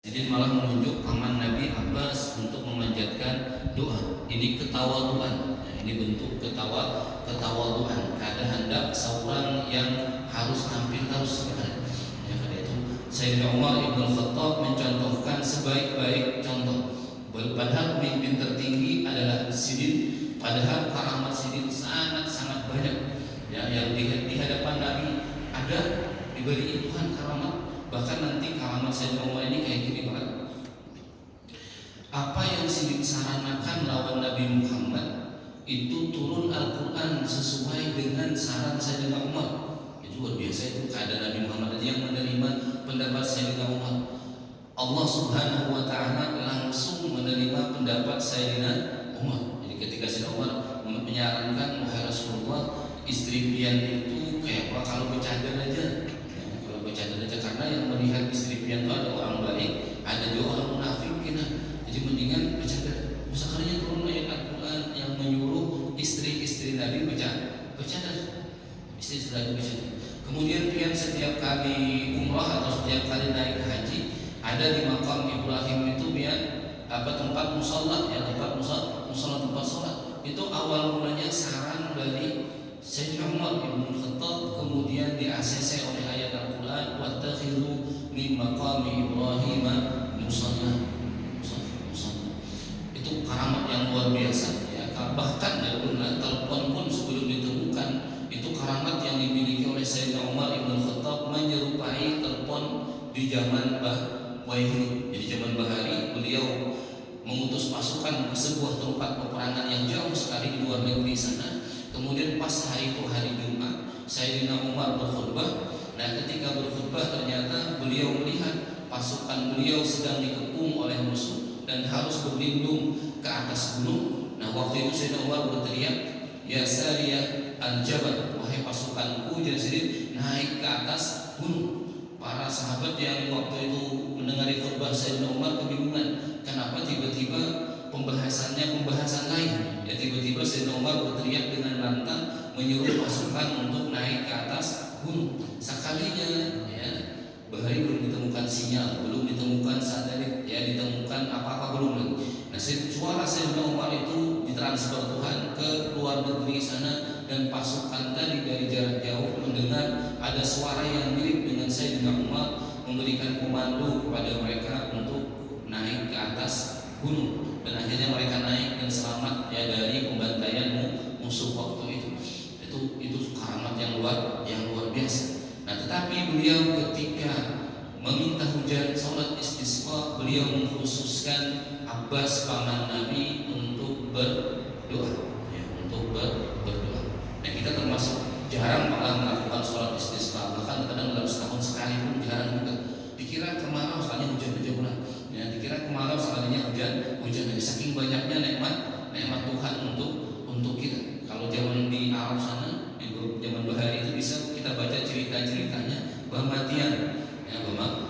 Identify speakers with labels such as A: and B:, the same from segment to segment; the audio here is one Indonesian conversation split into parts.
A: Jadi malah menunjuk paman Nabi Abbas untuk memanjatkan doa. Ini ketawaduan. Nah, ini bentuk ketawaduan. Kada hendak seorang yang harus tampil terus. Ya, karena itu Sayyidina Umar Ibn Khattab mencontohkan sebaik-baik contoh. Padahal pemimpin tertinggi adalah Sidin. Padahal karamat Sidin sangat-sangat banyak. Ya, yang di hadapan Nabi ada diberi Tuhan karamat. Bahkan nanti karamat Sayyidina Umar ini kayak gini Pak. Apa yang disarankan lawan Nabi Muhammad itu turun Al-Quran sesuai dengan saran Sayyidina Umar. Itu luar biasa, itu keadaan Nabi Muhammad yang menerima pendapat Sayyidina Umar. Allah Subhanahu wa ta'ala langsung menerima pendapat Sayyidina Umar. Jadi ketika Sayyidina Umar menyarankan, wahai Rasulullah, istri pian itu kayak apa kalau bercadar aja. Bercanda aja, karena yang melihat istri pian itu ada orang baik, ada juga orang munafik kena. Jadi mendingan bercanda. Misalnya turun ayat Al-Quran yang menyuruh istri-istri Nabi bercanda. Istri-istri Nabi bercanda. Kemudian pian setiap kali umrah atau setiap kali naik haji ada di makam Ibrahim itu pian tempat musalla, ya tempat musalla tempat sholat. Itu awal mulanya saran dari Sayyidina Umar Ibn Khattab, kemudian di-ACC oleh ayat Al-Quran, wattakhidhu min maqami Ibrahim musalla. Itu karamat yang luar biasa ya. Bahkan telepon pun sebelum ditemukan, itu karamat yang dimiliki oleh Sayyidina Umar Ibn Khattab, menyerupai telepon di zaman Wahiri. Jadi zaman Bahari beliau mengutus pasukan ke sebuah tempat peperangan yang jauh sekali di luar negeri sana. Kemudian pas hari itu hari Jumat, Sayyidina Umar berkhutbah. Nah, ketika berkhutbah ternyata beliau melihat pasukan beliau sedang dikepung oleh musuh dan harus berlindung ke atas gunung. Nah, waktu itu Sayyidina Umar berteriak, "Ya Sariyah al-Jabal, wahai pasukanku, jadi naik ke atas gunung." Para sahabat yang waktu itu mendengar khutbah Sayyidina Umar kebingungan, kenapa tiba-tiba pembahasan lain. Ya, tiba-tiba Sayyidina Umar berteriak dengan lantang menyuruh pasukan untuk naik ke atas gunung. Sekalinya ya, Bahari belum ditemukan sinyal, belum ditemukan satelit, ya ditemukan apa-apa belum. Nah, suara Sayyidina Umar itu ditransfer Tuhan ke luar negeri sana, dan pasukan tadi dari jarak jauh mendengar ada suara yang mirip dengan Sayyidina Umar memberikan komando kepada mereka untuk naik ke atas gunung. Dan akhirnya mereka naik dan selamat ya dari pembantaian musuh waktu itu. Itu karamat yang luar biasa. Nah, tetapi beliau ketika meminta hujan salat istisqa, beliau mengkhususkan Abbas paman Nabi untuk berdoa, ya, untuk berdoa. Nah, kita termasuk jarang malah melakukan salat istisqa, bahkan kadang dalam setahun sekali pun jarang juga. Dikira kemarau soalnya hujan-hujan, ya dikira kemarau soalnya hujan. Jadi saking banyaknya nikmat Tuhan untuk kita. Kalau zaman di Arab sana, di zaman Bahari itu bisa kita baca cerita-ceritanya Bamatian, ya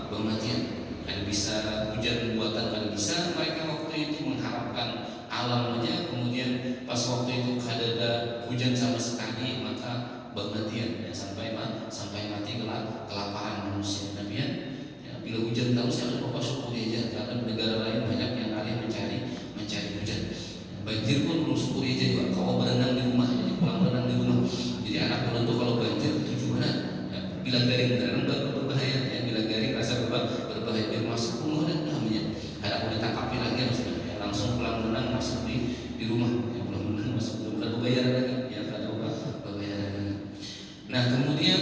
A: Bamatian. Ada bisa hujan buatan, ada bisa mereka waktu itu mengharapkan alam aja. Kemudian pas waktu itu ada hujan sama sekali, maka Bamatian ya, sampai mati kelaparan manusia. Nabian bila hujan terus ya Bapak syukuri aja, karena negara lain banyak yang alih mencari hujan. Banjir pun perlu syukuri aja juga. Kalau berenang di rumah, jadi pulang berenang di rumah. Jadi anak orang tuh kalau banjir tujuh mana? Ya, bilang garing berenang berbahaya. Ya, bilang garing rasa berbahaya. Biar masuk rumah dan namanya. Ada mau ditangkapi lagi maksudnya. Ya, langsung pulang berenang masuk di rumah. Ya, pulang berenang masuk belum ada bayaran lagi. Ya, ada bayaran lagi. Nah, kemudian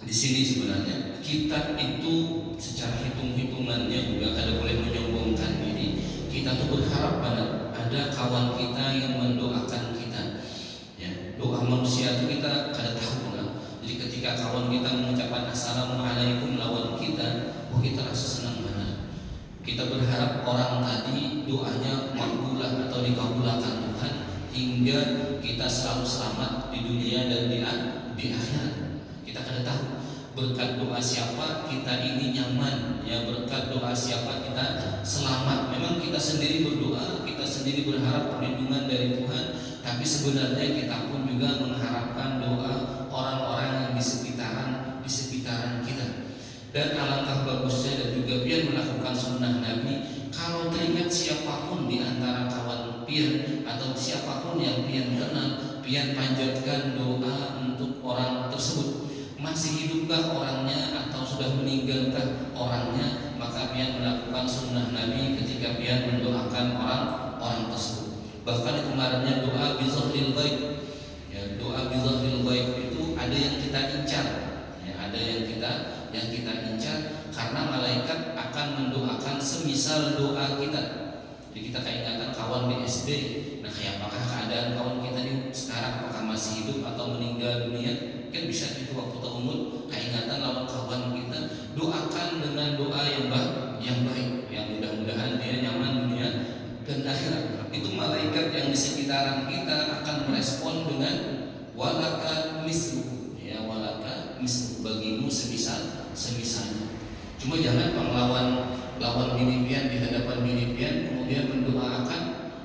A: di sini sebenarnya kita itu secara hitung-hitungannya juga kada boleh menyombongkan diri. Kita tuh berharap ada kawan kita yang mendoakan kita. Ya, doa manusia itu kita kada tahu lah. Jadi ketika kawan kita mengucapkan assalamualaikum lawan kita, kita rasa senang banget. Kita berharap orang tadi doanya makbulah atau dikabulkan Tuhan, hingga kita selalu selamat di dunia dan di akhirat. Kita kada tahu berkat doa siapa kita ini nyaman, ya berkat doa siapa kita selamat. Memang kita sendiri berdoa, kita sendiri berharap perlindungan dari Tuhan, tapi sebenarnya kita pun juga mengharapkan doa orang-orang yang di sekitaran kita. Dan alangkah bagusnya dan juga pian melakukan sunnah Nabi kalau teringat siapapun di antara kawan pian atau siapapun yang pian kenal, pian panjatkan doa untuk orang tersebut. Masih hidupkah orangnya atau sudah meninggalkah orangnya, maka pian melakukan sunnah Nabi ketika pian mendoakan orang tersebut. Bahkan kemarinnya doa bizahril ghaib, ya, doa bizahril ghaib itu ada yang kita incar, ya, ada yang kita incar karena malaikat akan mendoakan semisal doa kita. Jadi kita keingatan kawan di SD, nah kayak apakah keadaan kawan kita ini sekarang, apakah masih hidup atau meninggal dunia? Kan bisa itu waktu umur keingatan lawan kawan kita, doakan dengan doa yang baik, yang mudah-mudahan dia nyaman dunia dan akhirat. Itu malaikat yang di sekitaran kita akan merespon dengan walaka mislu, ya, walaka mislu, bagimu semisalnya. Cuma jangan lawan bini pian di hadapan bini pian kemudian mendoakan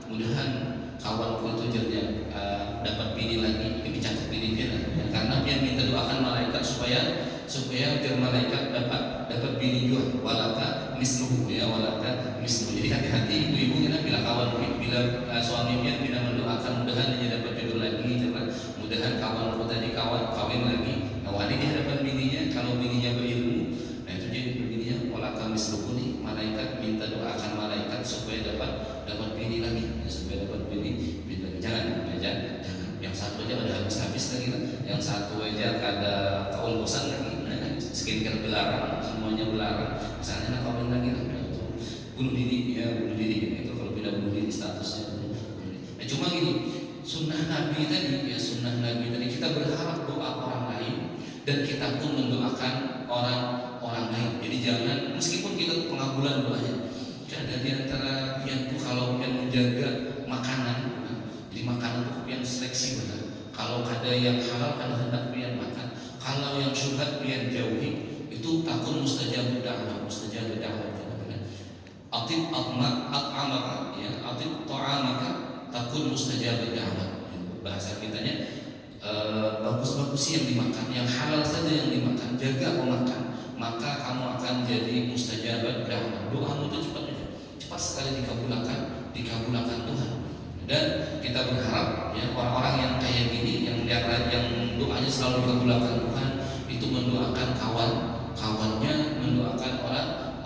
A: mudahan kawanku itu jernya dapat bini lagi, ini cakep bini pian, ya, karena pian minta doakan malaikat supaya jar malaikat dapat bini juga, walaka mislu, ya, walaka mislu. Jadi hati-hati ibu-ibu kita bila suami pian bila mendoakan mudahan dia dapat jodoh lagi, mudahan kawanku tadi kawin lagi. Awalnya di hadapan bininya, kalau bininya berilmu, nah itu jadi bininya walaka mislu nih, malaikat minta doakan malaikat supaya dapat bini lagi, ya, supaya dapat bini lagi. Jangan. Yang satu aja ada habis lagi lah. Yang satu aja ada kawan bosan lagi. Nah, skincare belarang, semuanya belarang. Misalnya nak kawin lagi lah. Itu bunuh diri, itu kalau tidak bunuh diri statusnya. Nah, cuma gini, sunnah Nabi tadi kita berharap doa orang lain dan kita pun mendoakan orang lain. Jadi jangan, meskipun kita pengabulan doanya, ada di antara yang tuh kalau yang menjaga makanan, jadi makanan tuh yang seleksi benar. Kalau ada yang halal kan hendak pian makan, kalau yang syubhat pian jauhi. Itu takun mustajabud da'wah. Atib at'amaka, ya, atib ta'amaka takun mustajabud da'wah. Bahasa kitanya bagus-bagus yang dimakan, yang halal saja yang dimakan, jaga pemakan, maka kamu akan jadi mustajabud da'wah. Doamu itu cepat sekali dikabulkan Tuhan. Dan kita berharap, ya, orang-orang yang kayak gini, yang doanya selalu dikabulkan Tuhan, itu mendoakan kawannya, mendoakan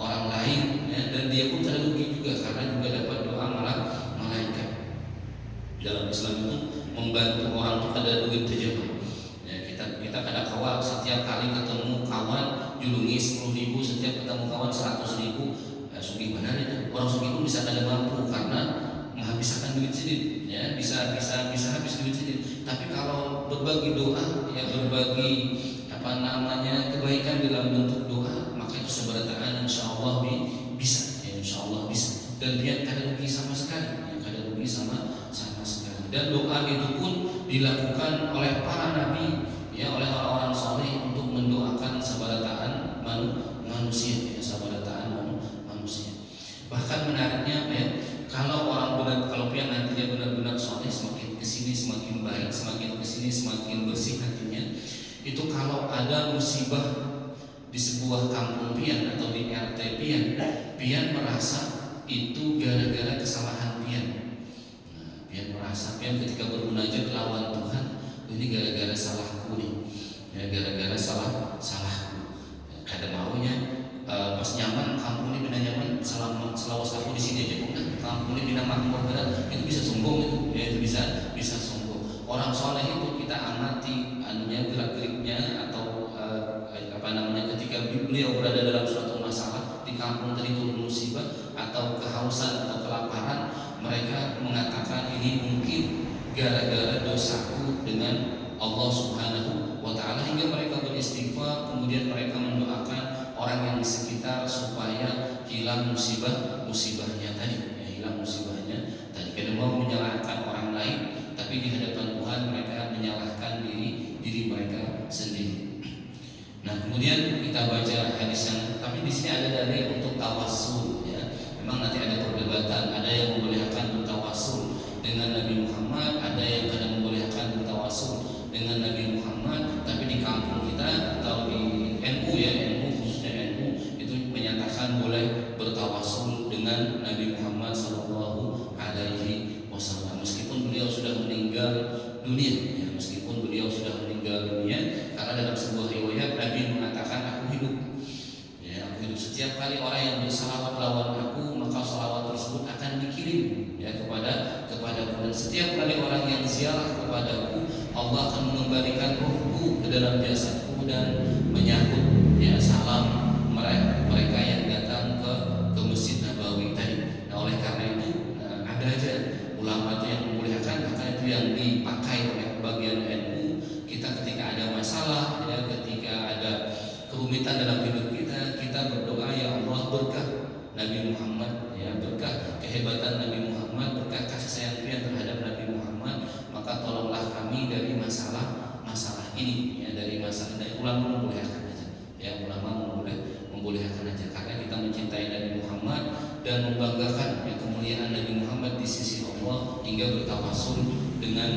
A: orang lain, ya, dan dia pun tidak rugi juga karena juga dapat doa malaikat. Dalam Islam itu membantu orang itu ada duit terjemah. Ya, kita kada kawal setiap kali ketemu kawan julungi 10.000, setiap ketemu kawan 100.000. Sugih benar itu. Orang sugih pun bisa kada mampu karena menghabiskan duit sedikit, ya, bisa habis duit sedikit. Tapi kalau berbagi doa, ya, berbagi kebaikan dalam bentuk doa, maka itu seberataan insyaallah bisa, ya, insyaallah bisa. Dan dia kada rugi sama sekali, ya, kada rugi sama sekali. Dan doa itu pun dilakukan oleh para nabi, ya, oleh orang-orang saleh untuk mendoakan sabarataan manusia, ya, sabarataan manusia. Bahkan menariknya, ya, kalau pian nantinya benar-benar soleh, semakin kesini semakin baik, semakin kesini semakin bersih hatinya. Itu kalau ada musibah di sebuah kampung pian atau di RT pian merasa itu gara-gara kesalahan pian. Nah, pian merasa ketika bermunajat lawan Tuhan, ini gara-gara salahku nih, ya, gara-gara salahku. Ya, kada maunya pas nyaman kampung ini bina nyaman selawas aku di sini aja, bukan kampung ini bina makmur benar, itu bisa sombong itu, ya, itu bisa sombong. Orang soleh itu kita amati gerak-geriknya atau ketika beliau berada dalam suatu masalah di kampung tadi turun musibah atau kehausan atau kelaparan, mereka mengatakan ini mungkin gara-gara dosaku dengan Allah Subhanahu wa Ta'ala, hingga mereka beristighfar, kemudian mereka mendoakan orang yang di sekitar supaya hilang musibahnya tadi, ya, hilang musibahnya tadi. Karena mau menyalahkan orang lain, tapi di hadapan Tuhan mereka menyalahkan diri mereka sendiri. Nah, kemudian kita baca hadis yang, tapi di sini ada dalil untuk tawassul, ya. Memang nanti ada perdebatan, ada yang membolehkan bertawassul dengan Nabi Muhammad, ada yang tidak membolehkan bertawassul dengan Nabi Muhammad. Tapi di kampung kita atau di NU, ya, NU khususnya NU dengan Nabi Muhammad Sallallahu Alaihi Wasallam. Meskipun beliau sudah meninggal dunia, ya, meskipun beliau sudah meninggal dunia, karena dalam sebuah riwayat Nabi mengatakan aku hidup. Ya, aku hidup. Setiap kali orang yang bersalawat lawan aku, maka salawat tersebut akan dikirim ya kepadaku. Dan setiap kali orang yang ziarah kepadaku, Allah akan mengembalikan rohku ke dalam jasadku dan menyambut ya salam mereka yang datang ke Masjid Nabawi tadi. Nah, oleh karena itu ada aja ulama itu yang memuliakan, bahkan itu yang dipakai oleh bagian NU. Kita ketika ada masalah, ya, ketika ada kerumitan dalam hidup kita berdoa, ya Allah berkah Nabi Muhammad, ya, berkah kehebatan Nabi Muhammad, berkah kasih sayang Tuhan terhadap Nabi Muhammad, maka tolonglah kami dari masalah ini, ya, dari ulama memuliakan aja, ya, ulama memuliakan aja, karena kita mencintai Nabi Muhammad dan membanggakan ya, kemuliaan Nabi Muhammad di sisi Allah, hingga bertawasul dengan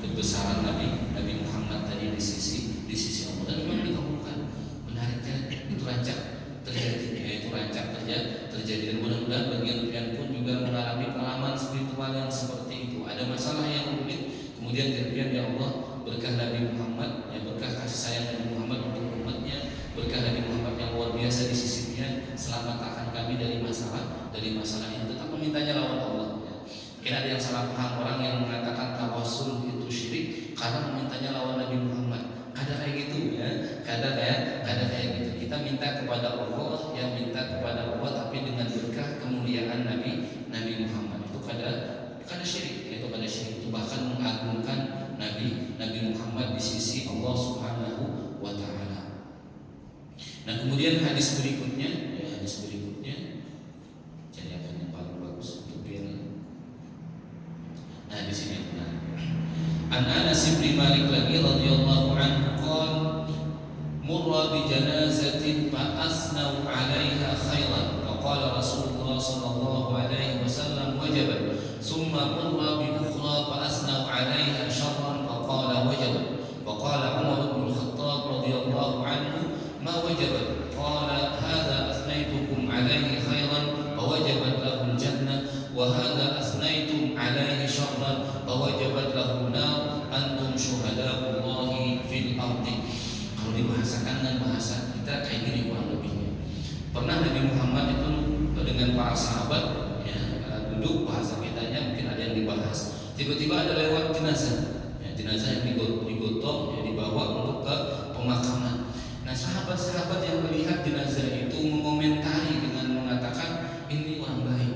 A: kebesaran Nabi Muhammad tadi di sisi Allah, dan memang dikabulkan. Menariknya itu rancak terjadi, yaitu rancak terjadi, dan mudah-mudahan bagian pun juga mengalami pengalaman spiritual yang seperti itu. Ada masalah yang rumit, kemudian terpian, ya Allah berkah Nabi Muhammad, ya, berkah kasih sayang Nabi Muhammad untuk umatnya, berkah Nabi Muhammad yang luar biasa di sisinya, selamatkan kami dari masalah ini. Tetap memintanya lawan Allah. Ya. Mungkin ada yang salah paham orang yang mengatakan tawasul itu syirik karena memintanya lawan Nabi Muhammad. Ada kayak gitu, ya, ada kayak gitu. Kita minta kepada Allah, yang minta kepada Allah, tapi dengan berkah kemuliaan Nabi Muhammad. Itu kada syirik, itu kada syirik. Itu bahkan mengagungkan Nabi Muhammad di sisi Allah Subhanahu wa Ta'ala. Nah, kemudian hadis berikutnya, jadi apa yang paling bagus untuk biar. Nah, di sini yang benar. An Anas bin Malik lagi radhiyallahu anhu qala murra bi janazatin fa asnau 'alaiha khairan fa qala Rasulullah sallallahu alaihi wasallam wajabat thumma murra bi ukhra fa asnau 'alaiha syarran fa qala wajabat fa qala Umar bin Khattab radhiyallahu anhu ma wajabat qala hadha asnaitukum 'alaihi khairan fa wajabat lahu al-jannah wa hadha asnaitum 'alaihi syarran fa wajabat lahu an-nar antum syuhada'ullahi fil ardi. Kalau dibahasakan dengan bahasa kita kayak gini kurang lebihnya. Pernah Nabi Muhammad itu dengan para sahabat, ya, duduk, bahasa kitanya mungkin ada yang dibahas. Tiba-tiba ada lewat jenazah, ya, jenazah yang digotong, ya, dibawa untuk ke pemakaman. Nah, sahabat-sahabat yang melihat jenazah itu mengomentari dengan mengatakan ini orang baik.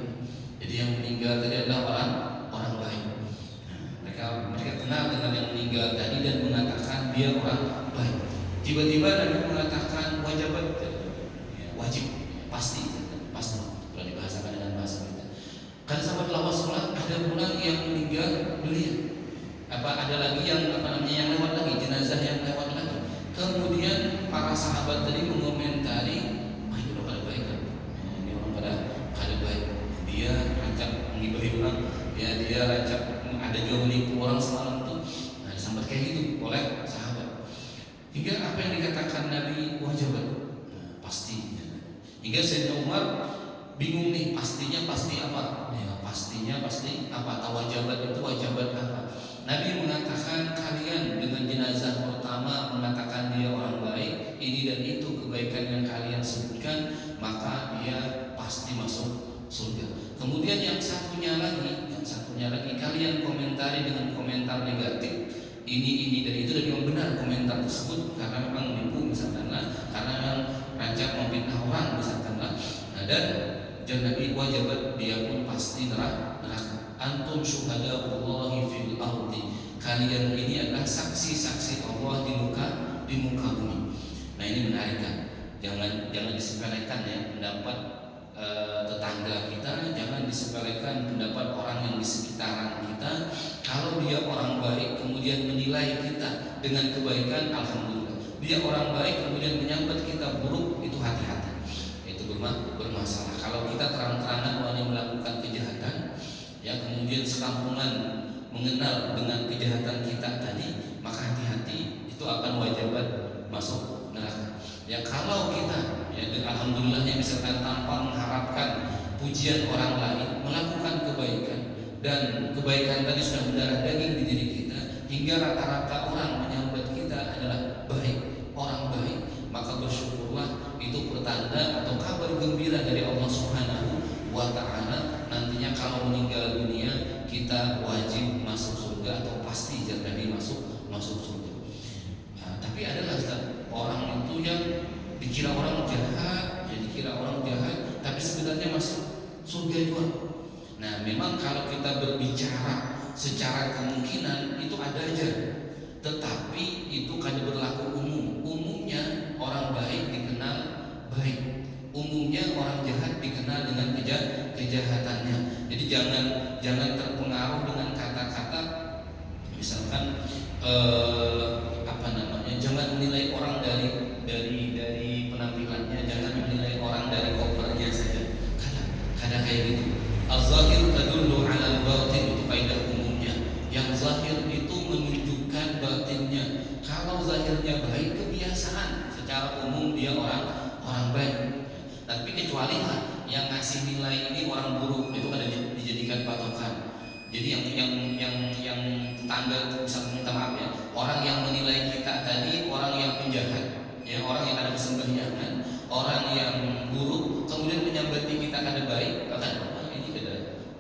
A: Jadi yang meninggal tadi adalah orang baik. Nah, mereka kenal dengan yang meninggal tadi dan mengatakan dia orang baik. Tiba-tiba Nabi mengatakan wajibat, ya, wajib, pasti. Kalau dibahasakan dengan bahasa kita. Kan sahabat lawas ada pula yang meninggal dunia. Ada lagi yang yang lewat lagi, jenazah yang lewat lagi. Kemudian para sahabat tadi mengomentari, ini orang pada baik kan? Ini orang pada baik. Dia rancak mengibahi orang, ya, dia rancak ada juga menipu orang semalam tuh. Nah, disambat kayak gitu oleh sahabat. Hingga apa yang dikatakan Nabi wajibat, pasti. Hingga Sayyidina Umar bingung nih, pastinya pasti apa? Ya, pastinya pasti apa? Atau wajibat itu wajibat apa? Nabi mengatakan kalian dengan jenazah pertama mengatakan dia orang baik, ini dan itu kebaikan yang kalian sebutkan, maka dia pasti masuk surga. Kemudian yang satunya lagi kalian komentari dengan komentar negatif, ini dan itu, dan memang benar komentar tersebut karena memang menipu misalkanlah, karena memang rancak memfitnah orang misalkanlah. Nah, dan Nabi wajibat dia pun pasti neraka. Antum syuhada'ullahi fil ardi. Kalian ini adalah saksi-saksi Allah di muka bumi. Nah, ini menarik kan? Jangan disepelekan ya pendapat tetangga kita, jangan disepelekan pendapat orang yang di sekitaran kita. Kalau dia orang baik kemudian menilai kita dengan kebaikan, alhamdulillah. Dia orang baik kemudian menyambat kita buruk, itu hati-hati. Itu bermasalah. Kalau kita terang-terangan orang yang melakukan kejahatan, ya, kemudian sekampungan mengenal dengan kejahatan kita tadi, maka hati-hati, itu akan wajibat masuk neraka. Ya, kalau kita, ya, alhamdulillahnya misalkan tanpa mengharapkan pujian orang lain, melakukan kebaikan, dan kebaikan tadi sudah mendarah daging di diri kita, hingga rata-rata orang menyambut kita adalah baik, orang baik, maka bersyukurlah, itu pertanda atau kabar gembira dari Allah Subhanahu wa Ta'ala. Nantinya kalau meninggal dunia kita wajib masuk surga atau pasti jadi masuk surga. Nah, tapi adalah orang itu yang dikira orang jahat, tapi sebenarnya masuk surga juga. Nah, memang kalau kita berbicara secara kemungkinan itu ada aja, tetapi itu kan berlaku umum. Umumnya orang baik dikenal baik, umumnya orang jahat dikenal dengan kejahatannya. Jadi jangan terpengaruh dengan kata-kata, misalkan jangan menilai orang dari penampilannya, jangan menilai orang dari kopernya saja. Kadang kayak gitu. Az-zahir tadullu 'alal batin, itu kaidah umumnya. Yang zahir itu menunjukkan batinnya. Kalau zahirnya baik, kebiasaan secara umum dia orang baik. Tapi kecuali yang ngasih nilai ini orang buruk, itu kan dijadikan patokan. Jadi yang tanda, misalnya minta maaf ya, orang yang menilai kita tadi orang yang penjahat, ya, orang yang ada kesembahyangan, orang yang buruk, kemudian menyambati kita kada baik, bahkan ini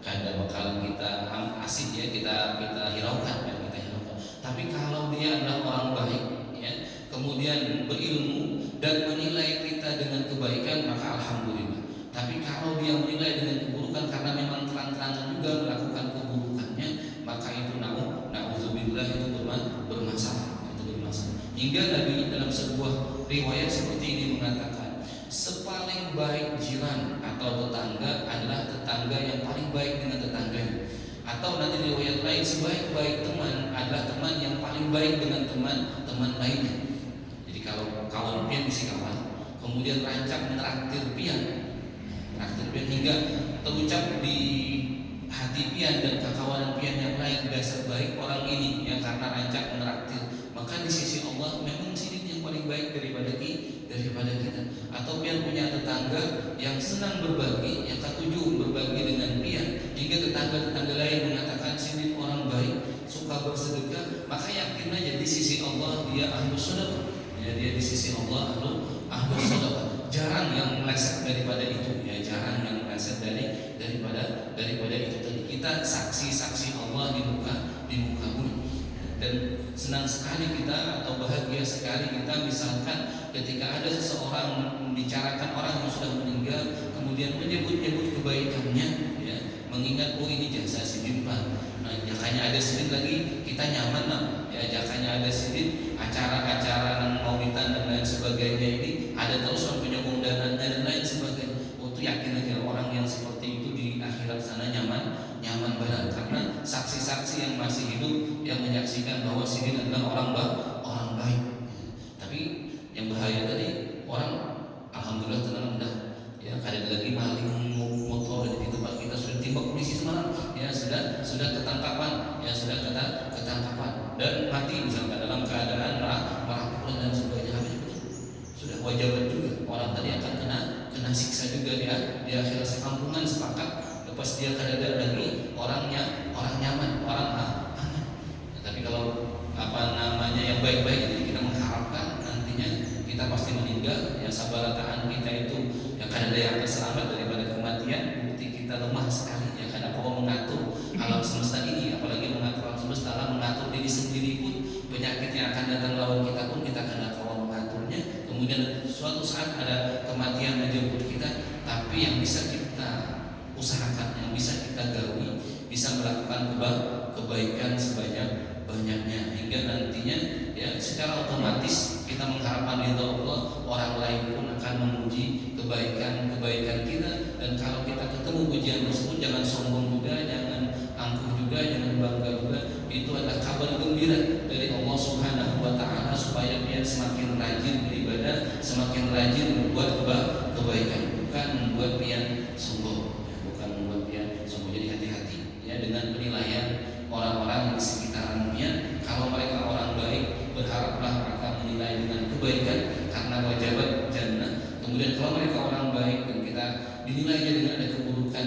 A: kada bakalan kita asik ya, kita hiraukan ya, kita hiraukan. Tapi kalau dia adalah orang baik ya, kemudian berilmu dan menilai kita dengan kebaikan, maka alhamdulillah. Tapi kalau dia menilai dengan keburukan karena memang terang-terangan juga melakukan keburukannya, maka itu na'udzubillah, itu bermasalah. Hingga Nabi dalam sebuah riwayat seperti ini mengatakan, sepaling baik jiran atau tetangga adalah tetangga yang paling baik dengan tetangganya. Atau nanti riwayat lain, sebaik-baik teman adalah teman yang paling baik dengan teman lainnya. Jadi kalau kawan pian bisi kawan, kemudian rancak menraktir pian hingga terucap di hati pian dan kekawanan pian yang lain, dasar baik orang ini ya, karena rancak menraktir, maka di sisi Allah memang sidin yang paling baik daripada kita. Atau pian punya tetangga yang senang berbagi, yang ketujuh berbagi dengan pian, hingga tetangga lain mengatakan sidin orang baik, suka bersedekah, maka yakin aja di sisi Allah dia ahlus sedekah. Ya, dia di sisi Allah ahlus sedekah. Jarang yang meleset daripada itu, ya, jarang yang meleset daripada itu tadi. Kita saksi Allah di muka bumi. Dan senang sekali kita atau bahagia sekali kita misalkan ketika ada seseorang membicarakan orang yang sudah meninggal, kemudian menyebut kebaikannya, ya, mengingat ini jasa sidin Pak. Nah, jakanya ada sidin lagi kita nyaman lah, ya, jakanya ada sidin, acara-acara maulidan dan lain sebagainya ini ada terus orang punya undangan dan lain sebagainya. Itu yakin aja orang yang seperti itu di akhirat sana nyaman banget, karena saksi-saksi yang masih hidup yang menyaksikan bahwa sidin adalah orang baik. Tapi yang bahaya tadi, orang alhamdulillah tenang udah, ya, kada lagi maling motor di tempat kita, sudah timbak polisi semalam, ya, sudah ketangkapan, ya, sudah ketangkapan dan mati misalkan dalam keadaan marah dan sebagainya. Sudah wajar juga orang tadi akan kena siksa juga dia di akhirat. Sekampungan sepakat lepas dia kada lagi orang nyaman, orang aman. Tapi kalau yang baik-baik, jadi kita mengharapkan nantinya kita pasti meninggal, ya, sabarataan kita itu yang kada ada yang terselamat daripada kematian. Bukti kita lemah sekali, ya, kada kau mengatur alam semesta ini, apalagi mengatur alam semesta, mengatur diri sendiri pun, penyakit yang akan datang lawan kita pun kita kada kau mengaturnya. Kemudian suatu saat ada kematian menjemput kita, tapi yang bisa kita usahakan, yang bisa kita gawi, bisa melakukan kebaikan sebanyak-banyaknya, hingga nantinya, ya, secara otomatis kita mengharapkan ridha Allah, orang lain pun akan memuji kebaikan kita. Dan kalau kita ketemu pujian tersebut, jangan sombong juga, jangan angkuh juga, jangan bangga juga. Itu adalah kabar gembira dari Allah Subhanahu wa Ta'ala, supaya dia semakin rajin beribadah, semakin rajin membuat kebaikan, bukan membuat pian sombong. Jadi hati-hati, ya, dengan penilaian orang-orang di sekitaran pian. Kalau mereka orang baik, berharaplah mereka menilai dengan kebaikan karena wajibat jannah. Kemudian kalau mereka orang baik dan kita dinilainya dengan ada keburukan,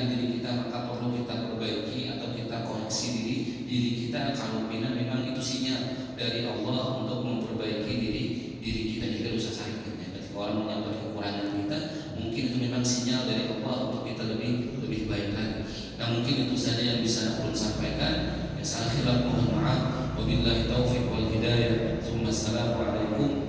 A: khilaf mohon maaf. Wabillahi taufiq wal hidayah. Assalamualaikum